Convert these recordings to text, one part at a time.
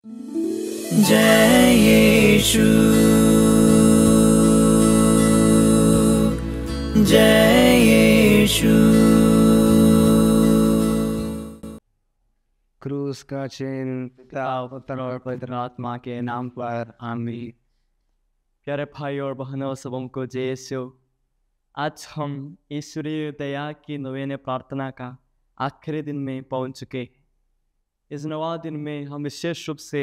जय यीशु, जय यीशु। क्रूस का चिन्ह पिता पुत्र और पवित्र आत्मा के नाम पर आमीन। प्यारे भाई और बहनों, सबों को जय यीशु। आज हम ईश्वरीय दया की नवीन प्रार्थना का आखिरी दिन में पहुंच चुके। इस नवा दिन में हम विशेष रूप से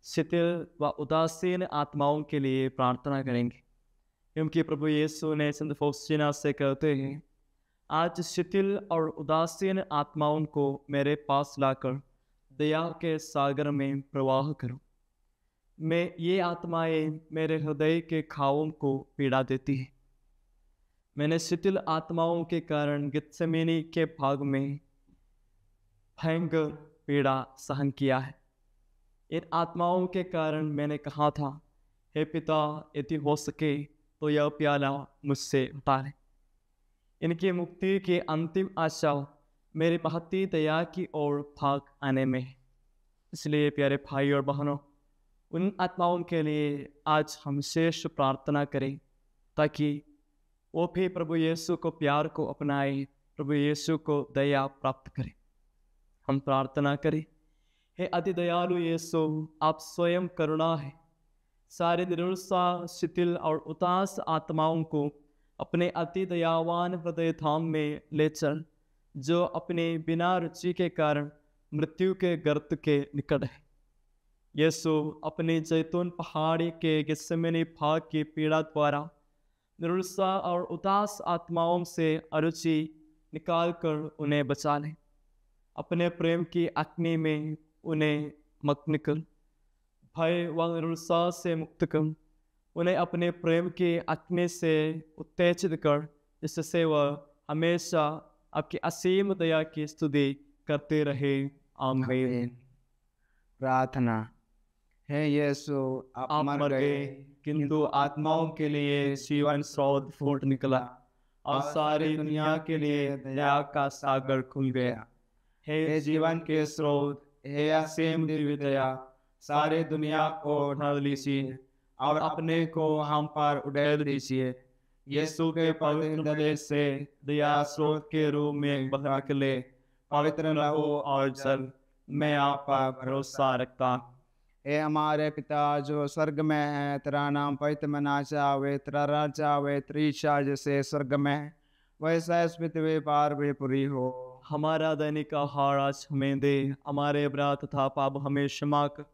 शिथिल व उदासीन आत्माओं के लिए प्रार्थना करेंगे, क्योंकि प्रभु यीशु ने संत फौस्टीना से कहते हैं, आज शिथिल और उदासीन आत्माओं को मेरे पास लाकर दया के सागर में प्रवाह करो। मैं ये आत्माएं मेरे हृदय के घावों को पीड़ा देती हैं। मैंने शिथिल आत्माओं के कारण गेत्सेमनी के भाग में भयंकर पीड़ा सहन किया है। इन आत्माओं के कारण मैंने कहा था, हे पिता, यदि हो सके तो यह प्याला मुझसे हटा ले। इनकी मुक्ति की अंतिम आशा मेरी महती दया की ओर भाग आने में है। इसलिए प्यारे भाई और बहनों, उन आत्माओं के लिए आज हम शेष प्रार्थना करें, ताकि वो भी प्रभु यीशु को प्यार को अपनाए, प्रभु यीशु को दया प्राप्त करें। हम प्रार्थना करें। हे अति दयालु यीशु, आप स्वयं करुणा है। सारे निरुत्सा, शिथिल और उदास आत्माओं को अपने अति दयावान हृदय धाम में ले चल, जो अपने बिना रुचि के कारण मृत्यु के गर्त के निकट है। यीशु अपनी जैतून पहाड़ी के गेत्सेमनी भाग की पीड़ा द्वारा निरुत्सा और उदास आत्माओं से अरुचि निकाल कर उन्हें बचा लें। अपने प्रेम की अग्नि में उन्हें मग्न कर, भय व निरुत्सा से मुक्त कर, उन्हें अपने प्रेम की अग्नि से उत्तेजित कर, जिससे वह हमेशा आपकी असीम दया की स्तुति करते रहे। आमीन। प्रार्थना। हे यीशु, आप मर गए, किंतु आत्माओं के लिए जीवन स्रोत फूट निकला और सारी दुनिया के लिए दया का सागर खुल गया। हे जीवन के स्रोत, हे असीम दिव्य दया, सारे दुनिया को ढाल लीजिए और अपने को हम पर उड़ेल दीजिए। यीशु के पवित्र गले से दया स्रोत के रूप में बह निकले। पवित्र रहो और जल, मैं आप पर भरोसा रखता हूँ। हे हमारे पिता जो स्वर्ग में है, तेरा नाम पवित्र मना जावे, तेरा राज्य आवे, तेरी इच्छा जैसे स्वर्ग में है वैसा इस पृथ्वी पर भी पूरी हो। हमारा दैनिक आहार आज हमें दे, हमारे अपराध तथा पाप हमें क्षमा कर,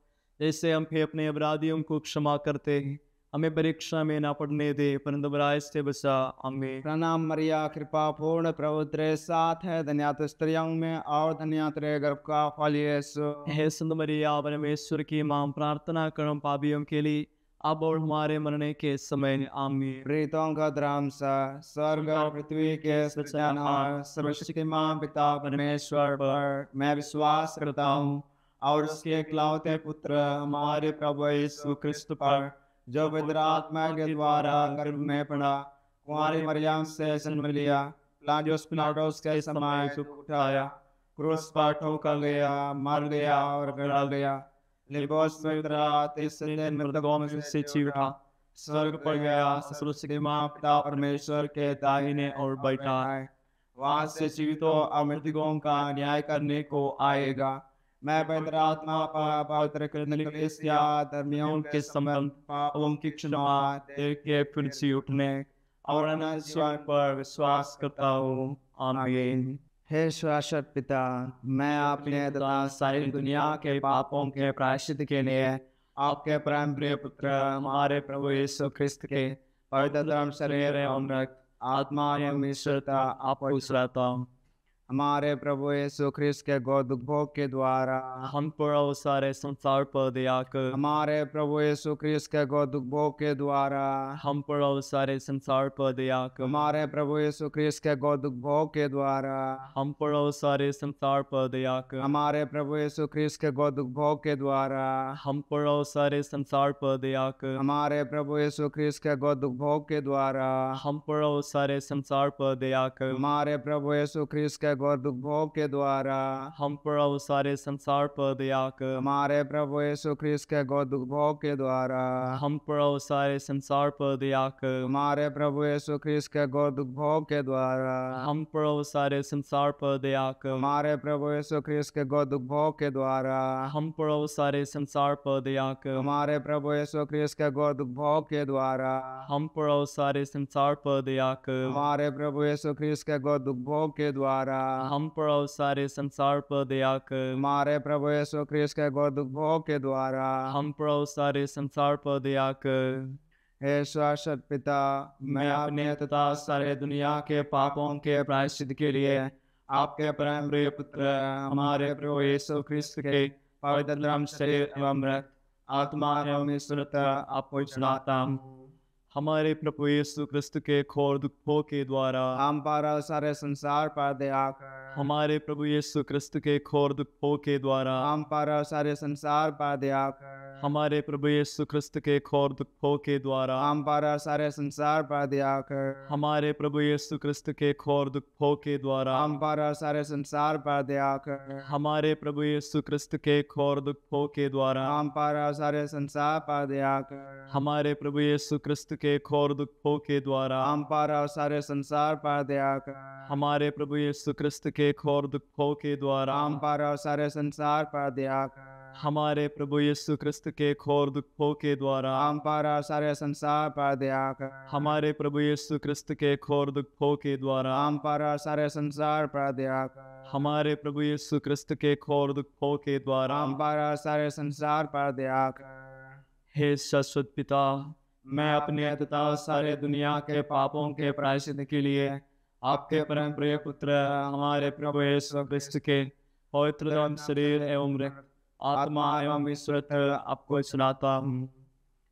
जैसे हम भी अपने अपराधियों को क्षमा करते हैं। हमें परीक्षा में ना पड़ने दे, परंतु बुराई से बचा। आमीन। प्रणाम मरिया, कृपा पूर्ण, प्रभु तेरे साथ है, धन्य तू स्त्रियों में और धन्य तेरे गर्भ का फल यीशु। हे संत मरिया, परमेश्वर की मां, प्रार्थना करो पापियों के लिए, अब और हमारे मरने के समय। आमीन। प्रीतों का धर्म सा स्वर्ग और पृथ्वी के सृजनहार सर्वशक्तिमान पिता परमेश्वर पर मैं विश्वास करता हूँ और उसके इकलौते पुत्र हमारे प्रभु यीशु क्रिस्त पर, जो पवित्र आत्मा के द्वारा गर्भ में पड़ा, कुंवारी मरियम से जन्म लिया, पिलातुस पिलाटुस के समय दुख उठाया, क्रूस पर ठोका गया, मर गया और गड़ा गया, लिबोस पवित्र तीसरे दिन मृतकों में से जी उठा, स्वर्ग पर गया, सर्वशक्तिमान पिता परमेश्वर के दाहिने ओर बैठा है, वहां से जीवितों और मृतकों का न्याय करने को आएगा। मैं पवित्र आत्मा पर पवित्र कलीसिया, धर्मियों के संबंध, पापों की क्षमा, देह के फिर से उठने और अनंत जीवन पर विश्वास करता हूँ। आमीन। हे शाश्वत पिता, मैं अपने तथा सारी दुनिया के पापों के प्रायश्चित के लिए आपके परम प्रिय पुत्र हमारे प्रभु यीशु ख्रिस्त के पवित्र धर्म शरीर एवं रक्त, आत्मा एवं ईश्वरता आपको चढ़ाता हूँ। हमारे प्रभु यीशु ख्रिस्त के गोद भोग के द्वारा हम पर और सारे संसार पर दया कर, हमारे प्रभु यीशु ख्रिस्त के गोद भोग के द्वारा हम पर और सारे संसार पर दया कर, हमारे प्रभु यीशु ख्रिस्त के गोद भोग के द्वारा हम पर और सारे संसार पर दया कर, हमारे प्रभु यीशु ख्रिस्त के गोद भोग के द्वारा हम पर और सारे संसार पर दया कर, हमारे प्रभु यीशु ख्रिस्त के गोद भोग के द्वारा हम पर और सारे संसार पर दया कर, हमारे प्रभु यीशु ख्रिस्त के के गौर उपभोग के द्वारा हम पर और सारे संसार पर दया कर। हमारे प्रभु यीशु ख्रिस्त के गौर उपभोग के द्वारा हम पर और सारे संसार पर दया कर। हमारे प्रभु यीशु ख्रिस्त के गौर उपभोग के द्वारा हम पर और सारे संसार पर दया कर। हमारे प्रभु यीशु ख्रिस्त के गौर उपभोग के द्वारा हम पर और सारे संसार पर दया कर। हमारे प्रभु यीशु ख्रिस्त के गौर उपभोग के द्वारा हम पर और सारे संसार पर दया कर। हमारे प्रभु यीशु ख्रिस्त के गौर उपभोग के द्वारा हम पर और सारे संसार पर दया कर। हमारे प्रभु यीशु ख्रिस्त के गौर उपभोग के द्वारा हम पर और सारे संसार पर दया कर। हे शाश्वत पिता, मैं अपने तथा सारे दुनिया के पापों के प्रायश्चित के लिए आपके परम प्रिय पुत्र हमारे प्रभु यीशु ख्रिस्त के पवित्र धर्म शरीर एवं रक्त आत्मा एवं ईश्वरता आपको चढ़ाता हूँ। हमारे प्रभु यीशु क्रिस्त के घोर दुखों के द्वारा हम पर और सारे संसार पर दया कर। हमारे प्रभु यीशु क्रिस्त के घोर दुखों के द्वारा हम पर और सारे संसार पर दया कर। हमारे प्रभु यीशु क्रिस्त के घोर दुखों के द्वारा हम पर और सारे संसार पर दया कर। हमारे प्रभु यीशु क्रिस्त के घोर दुखों के द्वारा हम पर और सारे संसार पर दया कर। हमारे प्रभु यीशु क्रिस्त के घोर दुखों के द्वारा हम पर और सारे संसार पर दया कर। हमारे प्रभु यीशु क्रिस्त के घोर दुखों के द्वारा हम पर और सारे संसार पर दया कर। हमारे प्रभु यीशु क्रिस्त के घोर दुखों के द्वारा हम पर और सारे संसार पर दया कर। हमारे प्रभु यीशु क्रिस्त के घोर दुखों के द्वारा हम पर और सारे संसार पर दया कर। हमारे प्रभु यीशु क्रिस्त के घोर दुखों के द्वारा हम पर और सारे संसार पर दया कर। हमारे प्रभु यीशु क्रिस्त के घोर दुखों के द्वारा हम पर और सारे संसार पर दया कर। हे शाश्वत पिता, मैं अपने तथा सारे दुनिया के पापों के प्रायश्चित के लिए आपके परम प्रिय पुत्र हमारे प्रभु यीशु ख्रिस्त के पवित्र धर्म शरीर एवं रक्त आत्मा एवं ईश्वरता आपको चढ़ाता हूँ।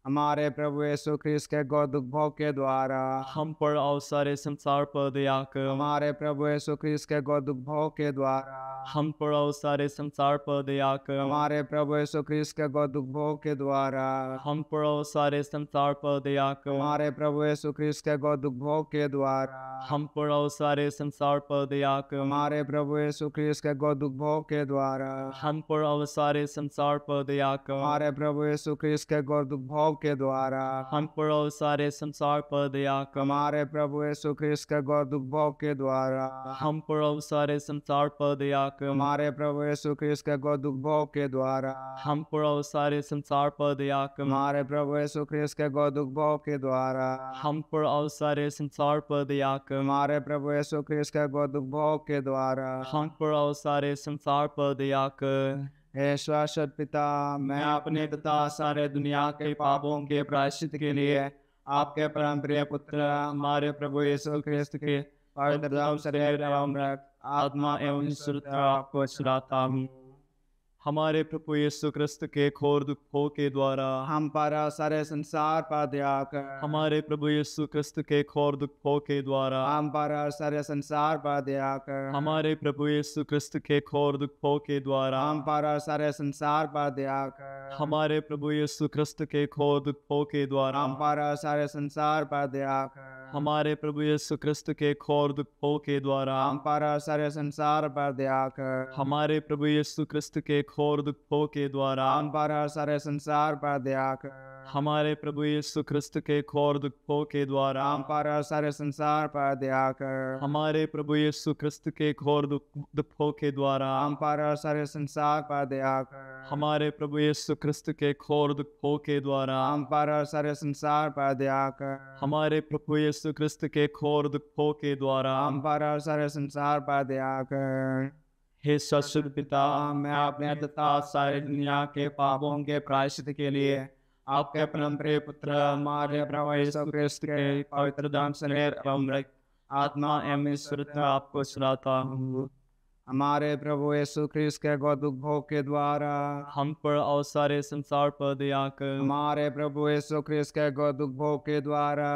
हमारे प्रभु यीशु ख्रिस्त के गौर उपभोग के द्वारा हम पर और सारे संसार पर दया कर। हमारे प्रभु यीशु ख्रिस्त के गौर उपभोग के द्वारा हम पर और सारे संसार पर दया कर। हमारे प्रभु यीशु ख्रिस्त के गौर उपभोग के द्वारा हम पर और सारे संसार पर दया कर। हमारे प्रभु यीशु ख्रिस्त के गौर उपभोग के द्वारा हम पर और सारे संसार पर दया कर। हमारे प्रभु यीशु ख्रिस्त के गौर उपभोग के द्वारा हम पर और सारे संसार पर दया कर। हमारे प्रभु यीशु ख्रिस्त के गौर उपभोग के द्वारा हम पर और सारे संसार पर दया कर। हमारे प्रभु यीशु ख्रिस्त के गौर उपभोग के द्वारा हम पर और सारे संसार पर दया कर। हमारे प्रभु यीशु ख्रिस्त के गौर उपभोग के द्वारा हम पर और सारे संसार पर दया कर। हमारे प्रभु यीशु ख्रिस्त के गौर उपभोग के द्वारा हम पर और सारे संसार पर दया कर। हमारे प्रभु यीशु ख्रिस्त के गौर उपभोग के द्वारा हम पर और सारे संसार पर दया कर। हे शाश्वत पिता, मैं अपने तथा सारे दुनिया के पापों के प्रायश्चित के लिए आपके परम प्रिय पुत्र हमारे प्रभु यीशु ख्रिस्त के पवित्र धर्म शरीर एवं रक्त आत्मा एवं ईश्वरता आपको चढ़ाता हूँ। हमारे प्रभु यीशु क्रिस्त के घोर दुखों के द्वारा हम पर और सारे संसार पर दया कर। हमारे प्रभु यीशु क्रिस्त के घोर दुखों के द्वारा हम पर और सारे संसार पर दया कर। हमारे प्रभु यीशु क्रिस्त के घोर दुखों के द्वारा हम पर और सारे संसार पर दया कर। हमारे प्रभु यीशु क्रिस्त के घोर दुखों के द्वारा हम पर और सारे संसार पर दया कर। हमारे प्रभु यीशु क्रिस्त के घोर दुखों के द्वारा हम पर और सारे संसार पर दया कर। हमारे प्रभु यीशु क्रिस्त के घोर दुखों के द्वारा हम पर और सारे संसार पर दया कर। हमारे प्रभु यीशु क्रिस्त के घोर दुखों के द्वारा हम पर और सारे संसार पर दया कर। हमारे प्रभु यीशु क्रिस्त के घोर दुखों के द्वारा हम पर और सारे संसार पर दया कर। हमारे प्रभु यीशु क्रिस्त के घोर दुखों के द्वारा हम पर और सारे संसार पर दया कर। हमारे प्रभु यीशु क्रिस्त के घोर दुखों के द्वारा हम पर और सारे संसार पर दया कर। हे शाश्वत पिता, मैं अपने तथा सारी दुनिया के पापों के प्रायश्चित के लिए आपके परम प्रिय पुत्र हमारे प्रभु यीशु ख्रिस्त के पवित्र धर्म शरीर एवं रक्त आत्मा एवं ईश्वरता आपको चढ़ाता हूँ। हमारे प्रभु यीशु ख्रिस्त के गौतुक भोग के द्वारा हम पर और सारे संसार पर दया कर। हमारे प्रभु यीशु ख्रिस्त के गौतुक भोग के द्वारा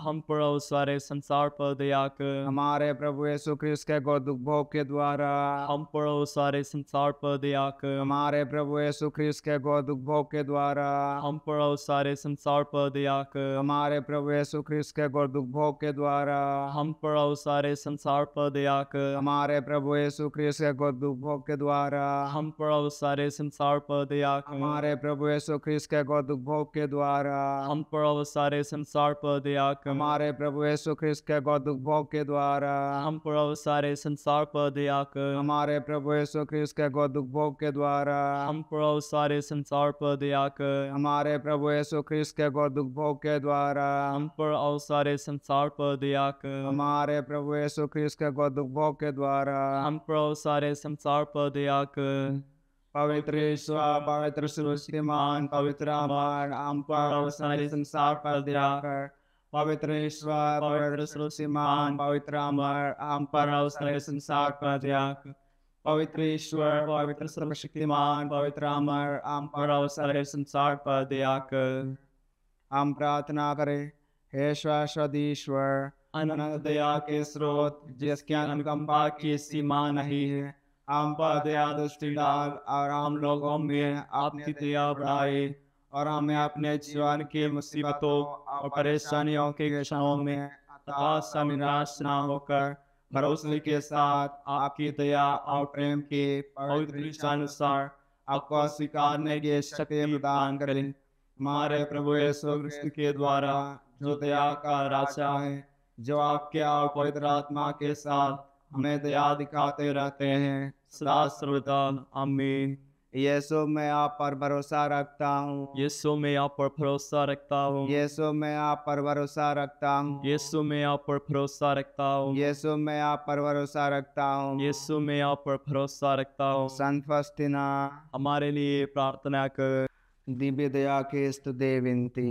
हम पर और सारे संसार पर दया कर। हमारे प्रभु यीशु ख्रिस्त के गौतुक भोग के द्वारा हम पर और सारे संसार पर दया कर। हमारे प्रभु यीशु ख्रिस्त के गौतुक भोग के द्वारा हम पर और सारे संसार पर दया कर। हमारे प्रभु यीशु ख्रिस्त के गौतुक भोग के द्वारा हम पर और सारे संसार पर दया कर। हमारे प्रभु यीशु ख्रिस्त के गौतुक भोग के द्वारा हम पर और सारे संसार पर दया कर। हमारे प्रभु यीशु ख्रिस्त के गौतुक भोग के द्वारा हम पर और सारे संसार पर दया कर। हमारे प्रभु यीशु ख्रिस्त के गौतुक भोग के द्वारा हम पर और सारे संसार पर दया कर। हमारे प्रभु यीशु ख्रिस्त के गौतुक भोग के द्वारा हम पर और सारे संसार पर दया कर। हमारे प्रभु यीशु ख्रिस्त के गौतुक भोग के द्वारा हम पर और सारे संसार पर दया कर। हमारे प्रभु यीशु ख्रिस्त के गौतुक भोग के द्वारा हम पर और सारे संसार पर दया कर। पवित्र ईश्वर, पवित्र श्रीमान, पवित्र अमर, हम पर और सारे संसार पर दया कर। पवित्र ईश्वर, पवित्र श्रीमान, पवित्र अमर, हम पर और सारे संसार पर दया कर। पवित्र ईश्वर, पवित्र सर्वशक्तिमान, पवित्र अमर, हम पर और सारे संसार पर दया कर। हम प्रार्थना करें, हे शाश्वत ईश्वर, अनंत दया के स्रोत, जिसके अनुकंपा की सीमा नहीं है, हम पर दया दृष्टि डाल और हम लोगों में अपनी दया बढ़ाए और हमें अपने जीवन की मुसीबतों और परेशानियों के क्षणों में हताश सा निराश न होकर भरोसे के साथ आपकी दया और प्रेम के पवित्र इच्छानुसार आपको स्वीकारने की शक्ति प्रदान करें। हमारे प्रभु यीशु ख्रिस्त के द्वारा जो दया का राजा है, जो आपके और पवित्र आत्मा के साथ हमें दया दिखाते रहते हैं सदा सर्वदा आमीन। यीशु मैं आप पर भरोसा रखता हूँ। यीशु मैं आप पर भरोसा रखता हूँ। यीशु मैं आप पर भरोसा रखता हूँ। यीशु मैं आप पर भरोसा रखता हूँ। यीशु मैं आप पर भरोसा रखता हूँ। यीशु मैं आप पर भरोसा रखता हूँ। संत फस्तीना हमारे लिए प्रार्थना कर। दिव्य दया की स्तुति विनती।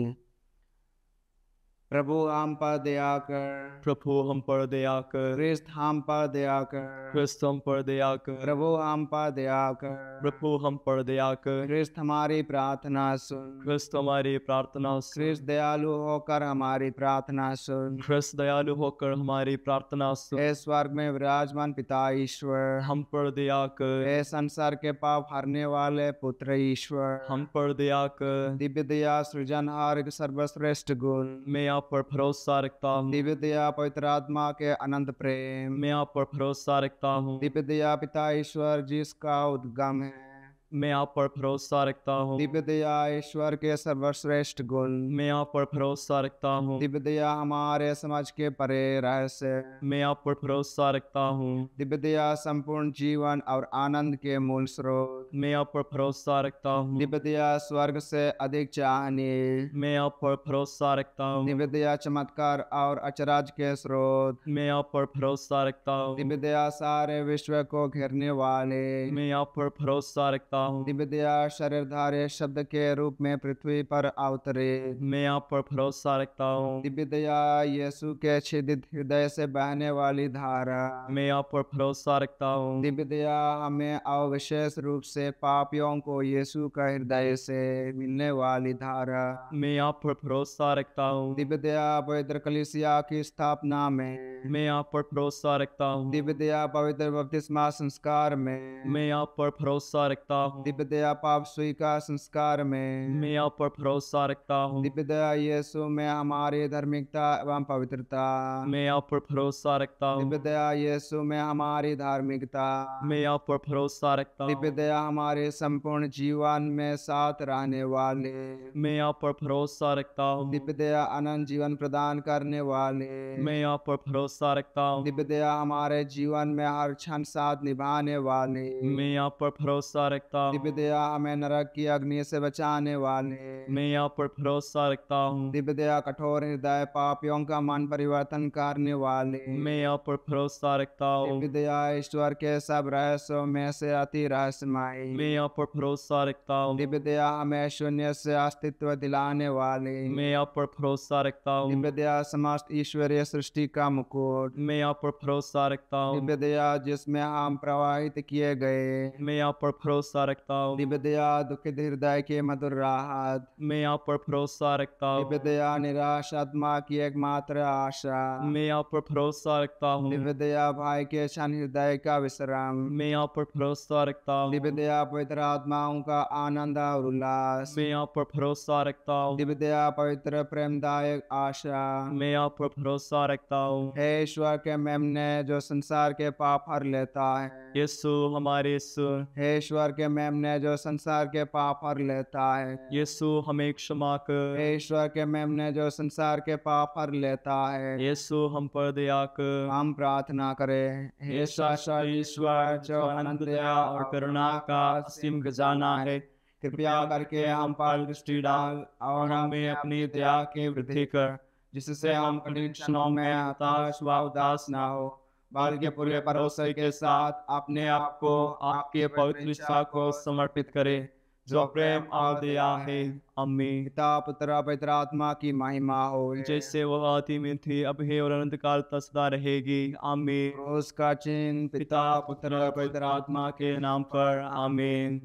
प्रभु हम पर दया कर। प्रभु हम पर दया कर। ख्रिस्त हम पर दया कर। ख्रिस्त हम पर दया कर। प्रभु हम पर दया कर। प्रभु हम पर दया कर। ख्रिस्त हमारी प्रार्थना सुन। ख्रिस्त हमारी प्रार्थना सुन। ख्रिस्त दयालु होकर हमारी प्रार्थना सुन। ख्रिस्त दयालु होकर हमारी प्रार्थना सुन। हे स्वर्ग में विराजमान पिता ईश्वर, हम पर दया कर। हे संसार के पाप हरने वाले पुत्र ईश्वर, हम पर दया कर। दिव्य दया सृजनहार सर्वश्रेष्ठ गुण, मैं आप पर भरोसा रखता हूँ। दिव्य दया पवित्र आत्मा के अनंत प्रेम, मैं आप पर भरोसा रखता हूँ। दिव्य दया पिता ईश्वर जिसका उद्गम है, मैं आप पर भरोसा रखता हूँ। दिव्य दया ईश्वर के सर्वश्रेष्ठ गुण, मैं आप पर भरोसा रखता हूँ। दिव्य दया हमारे समझ के परे रहस्य, मैं आप पर भरोसा रखता हूँ। दिव्य दया संपूर्ण जीवन और आनंद के मूल स्रोत, मैं आप पर भरोसा रखता हूँ। दिव्य दया स्वर्ग से अधिक चाहनीय, मैं आप पर भरोसा रखता हूँ। दिव्य दया चमत्कार और अचरज के स्रोत, मैं आप पर भरोसा रखता हूँ। दिव्य दया सारे विश्व को घेरने वाले, मैं आप पर भरोसा रखता हूँ। दिव्य दया शरीरधारी शब्द के रूप में पृथ्वी पर अवतरे, मैं आप पर भरोसा रखता हूँ। दिव्य दया यीशु के छिदित हृदय से बहने वाली धारा, मैं आप पर भरोसा रखता हूँ। दिव्य दया हमें और विशेष रूप से पापियों को यीशु का हृदय से मिलने वाली धारा, मैं आप पर भरोसा रखता हूँ। दिव्य दया पवित्र कलीसिया की स्थापना में, मैं आप पर भरोसा रखता हूँ। दिव्य दया पवित्र बपतिस्मा संस्कार में, मैं आप पर भरोसा रखता हूँ। दिव्य दया पाप स्वीकार संस्कार में, मैं आप पर भरोसा रखता हूँ। दिव्य दया यीशु में हमारी धार्मिकता एवं पवित्रता, मैं आप पर भरोसा रखता हूँ। दिव्य दया यीशु में हमारी धार्मिकता, मैं आप पर भरोसा रखता दिव्य हूँ। दया हमारे संपूर्ण जीवन में साथ रहने वाले, मैं आप पर भरोसा रखता हूँ। दिव्य दया अनंत जीवन प्रदान करने वाले, मैं आप पर भरोसा रखता हूँ। दिव्य दया हमारे जीवन में हर क्षण साथ निभाने वाले, मैं आप पर भरोसा रखता हूँ। दिव्य दया हमें नरक की अग्नि से बचाने वाले। मैं यहाँ पर भरोसा रखता हूँ। दिव्य दया कठोर हृदय पापियों का मन परिवर्तन करने वाले। मैं यहाँ पर भरोसा रखता हूँ। दिव्य दया ईश्वर के सब रहस्यों में से अति रहस्यमय। मैं यहाँ पर भरोसा रखता हूँ। दिव्य दया हमें शून्य से अस्तित्व दिलाने वाले। मैं यहाँ पर भरोसा रखता हूँ। दिव्य दया समस्त ईश्वरीय सृष्टि का मुकुट। मैं यहाँ पर भरोसा रखता हूँ। दिव्य दया जिसमें हम प्रवाहित किए गए। मैं यहाँ पर भरोसा रखता हूँ। दिव्य दया दुखित हृदय की मधुर राहत। मैं यहाँ पर भरोसा रखता हूँ। दिव्य दया निराश आत्मा की एकमात्र आशा। मैं यहाँ पर भरोसा रखता हूँ। दिव्य दया भाई के क्षण हृदय का विश्राम। मैं यहाँ पर भरोसा रखता हूँ। दिव्य दया पवित्र आत्माओं का आनंद और उल्लास। मैं यहाँ पर भरोसा रखता हूँ। दिव्य दया पवित्र प्रेमदायक आशा। मैं यहाँ पर भरोसा रखता हूँ। हे ईश्वर के मेमने जो संसार के पाप हर लेता है। यीशु हमारे यीशु, हे ईश्वर के मेमने जो संसार के पाप हर लेता है। यीशु हमें क्षमा कर। हे ईश्वर के मेमने जो संसार के पाप हर लेता है। यीशु हम पर दया कर। हम प्रार्थना करें। हे शाश्वत ईश्वर जो अनंत दया और करुणा का असीम खजाना है, कृपया करके हम पर दृष्टि डाल और हमें अपनी दया की वृद्धि कर, जिससे हम कठिन क्षणों में हताश व उदास न हो, बल्कि पूरे भरोसे के साथ अपने आप को आपके पवित्र इच्छा को समर्पित करें, जो प्रेम और दया है। आमीन। पिता पुत्र पवित्र आत्मा की महिमा हो। जैसे वह आदि में थी, अब है और अनंत काल तक सदा रहेगी। आमीन। उसका चिन्ह पिता पुत्र पवित्र आत्मा के नाम पर। आमीन।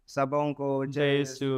सबों को जय यीशु।